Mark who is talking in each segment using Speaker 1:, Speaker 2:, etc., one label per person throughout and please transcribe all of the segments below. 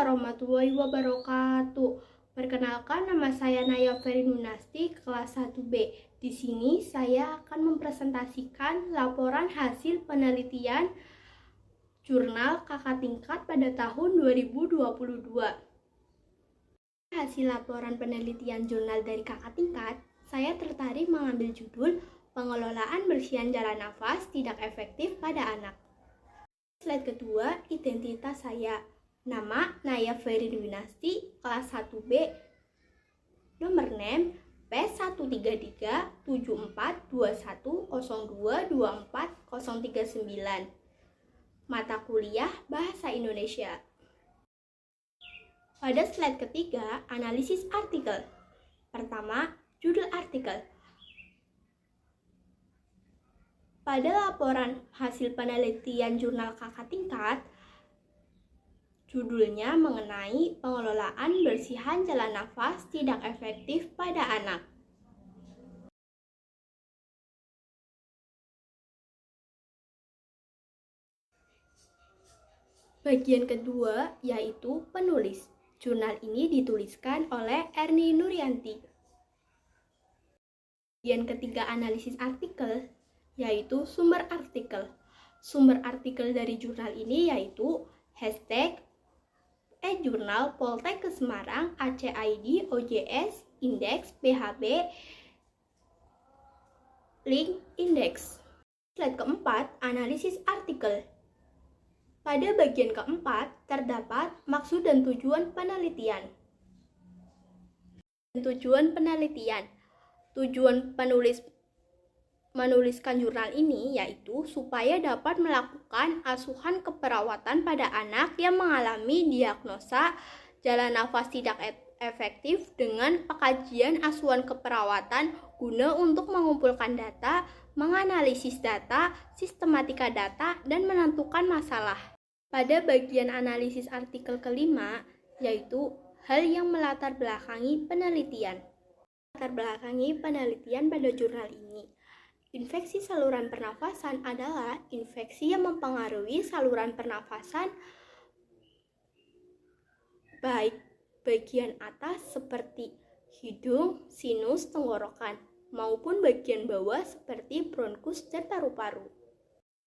Speaker 1: warahmatullahi wabarakatuh. Perkenalkan, nama saya Naya Ferinunasti, kelas 1B. Di sini saya akan mempresentasikan laporan hasil penelitian jurnal kakak tingkat pada tahun 2022. Hasil laporan penelitian jurnal dari kakak tingkat, saya tertarik mengambil judul Pengelolaan Bersihan Jalan Nafas Tidak Efektif pada Anak. Slide kedua, identitas saya. Nama Naya Ferinunasti, kelas 1B, nomor NEM P13742102240039. Mata kuliah Bahasa Indonesia. Pada slide ketiga, analisis artikel. Pertama, judul artikel. Pada laporan hasil penelitian jurnal kakak tingkat, judulnya mengenai pengelolaan bersihan jalan nafas tidak efektif pada anak. Bagian kedua yaitu penulis. Jurnal ini dituliskan oleh Erni Nuryanti. Bagian ketiga analisis artikel yaitu sumber artikel. Sumber artikel dari jurnal ini yaitu hashtag jurnal Poltek ke Semarang, ACID, OJS, Indeks, PHB, Link, Indeks. Slide keempat, analisis artikel. Pada bagian keempat, terdapat maksud dan tujuan penelitian. Tujuan penelitian. Tujuan menuliskan jurnal ini yaitu supaya dapat melakukan asuhan keperawatan pada anak yang mengalami diagnosa jalan nafas tidak efektif dengan pengkajian asuhan keperawatan guna untuk mengumpulkan data, menganalisis data, sistematika data, dan menentukan masalah. Pada bagian analisis artikel kelima, yaitu hal yang melatar belakangi penelitian. Latar belakangi penelitian pada jurnal ini. Infeksi saluran pernafasan adalah infeksi yang mempengaruhi saluran pernafasan baik bagian atas seperti hidung, sinus, tenggorokan, maupun bagian bawah seperti bronkus dan paru-paru.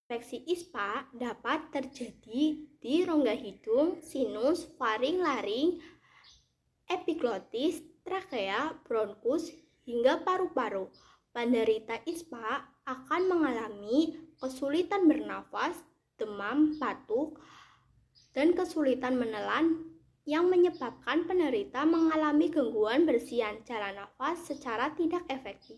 Speaker 1: Infeksi ISPA dapat terjadi di rongga hidung, sinus, faring, laring, epiglotis, trakea, bronkus, hingga paru-paru. Penderita ISPA akan mengalami kesulitan bernafas, demam, batuk, dan kesulitan menelan yang menyebabkan penderita mengalami gangguan bersihan jalan nafas secara tidak efektif.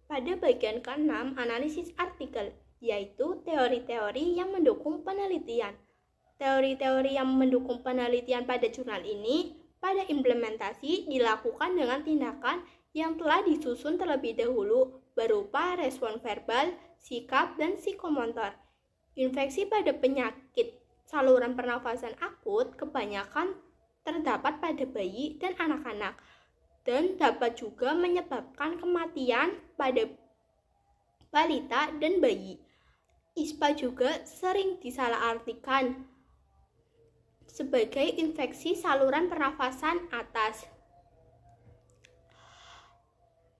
Speaker 1: Pada bagian ke-6, analisis artikel, yaitu teori-teori yang mendukung penelitian. Teori-teori yang mendukung penelitian pada jurnal ini pada implementasi dilakukan dengan tindakan yang telah disusun terlebih dahulu berupa respon verbal, sikap, dan psikomotor. Infeksi pada penyakit saluran pernafasan akut kebanyakan terdapat pada bayi dan anak-anak dan dapat juga menyebabkan kematian pada balita dan bayi. ISPA juga sering disalahartikan sebagai infeksi saluran pernafasan atas.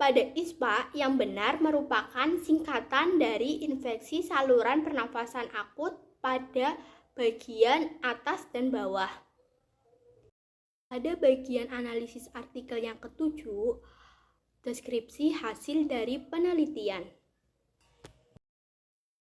Speaker 1: Pada ISPA yang benar merupakan singkatan dari infeksi saluran pernafasan akut pada bagian atas dan bawah. Pada bagian analisis artikel yang ketujuh, deskripsi hasil dari penelitian.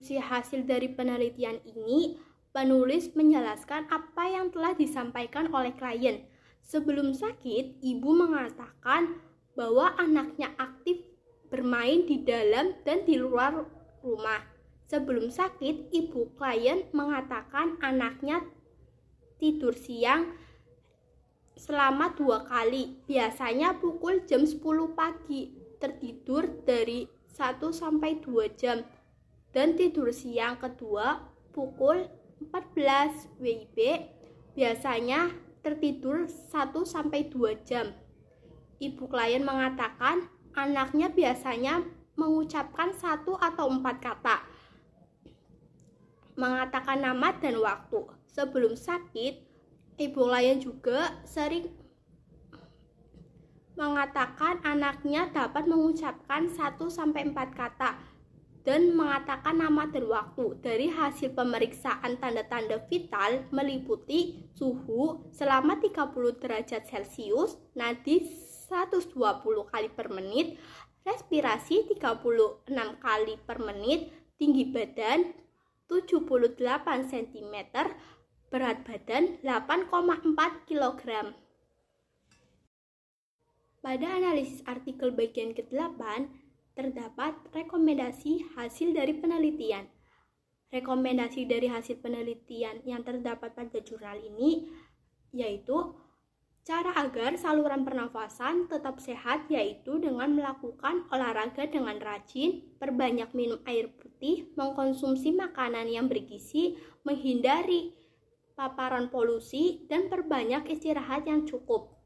Speaker 1: Hasil dari penelitian ini penulis menjelaskan apa yang telah disampaikan oleh klien. Sebelum sakit, ibu mengatakan bahwa anaknya aktif bermain di dalam dan di luar rumah. Sebelum sakit, ibu klien mengatakan anaknya tidur siang selama 2 kali, biasanya pukul jam 10 pagi, tertidur dari 1-2 jam, dan tidur siang kedua pukul 14 WIB, biasanya tertidur 1-2 jam. Ibu klien mengatakan anaknya biasanya mengucapkan 1 atau 4 kata. mengatakan nama dan waktu. Sebelum sakit, ibu klien juga sering mengatakan anaknya dapat mengucapkan 1-4 kata dan mengatakan nama dan waktu. Dari hasil pemeriksaan tanda-tanda vital meliputi suhu selama 30 derajat Celcius, nadi 120 kali per menit, respirasi 36 kali per menit, tinggi badan 78 cm, berat badan 8,4 kg. Pada analisis artikel bagian ke-8, terdapat rekomendasi hasil dari penelitian. Rekomendasi dari hasil penelitian yang terdapat pada jurnal ini yaitu cara agar saluran pernafasan tetap sehat, yaitu dengan melakukan olahraga dengan rajin, perbanyak minum air putih, mengkonsumsi makanan yang bergizi, menghindari paparan polusi, dan perbanyak istirahat yang cukup.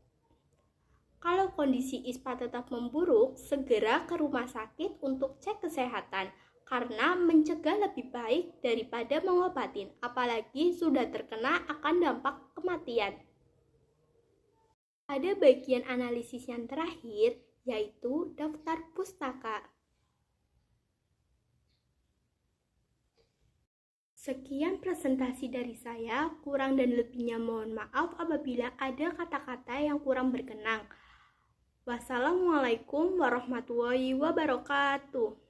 Speaker 1: Kalau kondisi ISPA tetap memburuk, segera ke rumah sakit untuk cek kesehatan, karena mencegah lebih baik daripada mengobatin, apalagi sudah terkena akan dampak kematian. Ada bagian analisis yang terakhir, yaitu daftar pustaka. Sekian presentasi dari saya, kurang dan lebihnya mohon maaf apabila ada kata-kata yang kurang berkenan. Wassalamualaikum warahmatullahi wabarakatuh.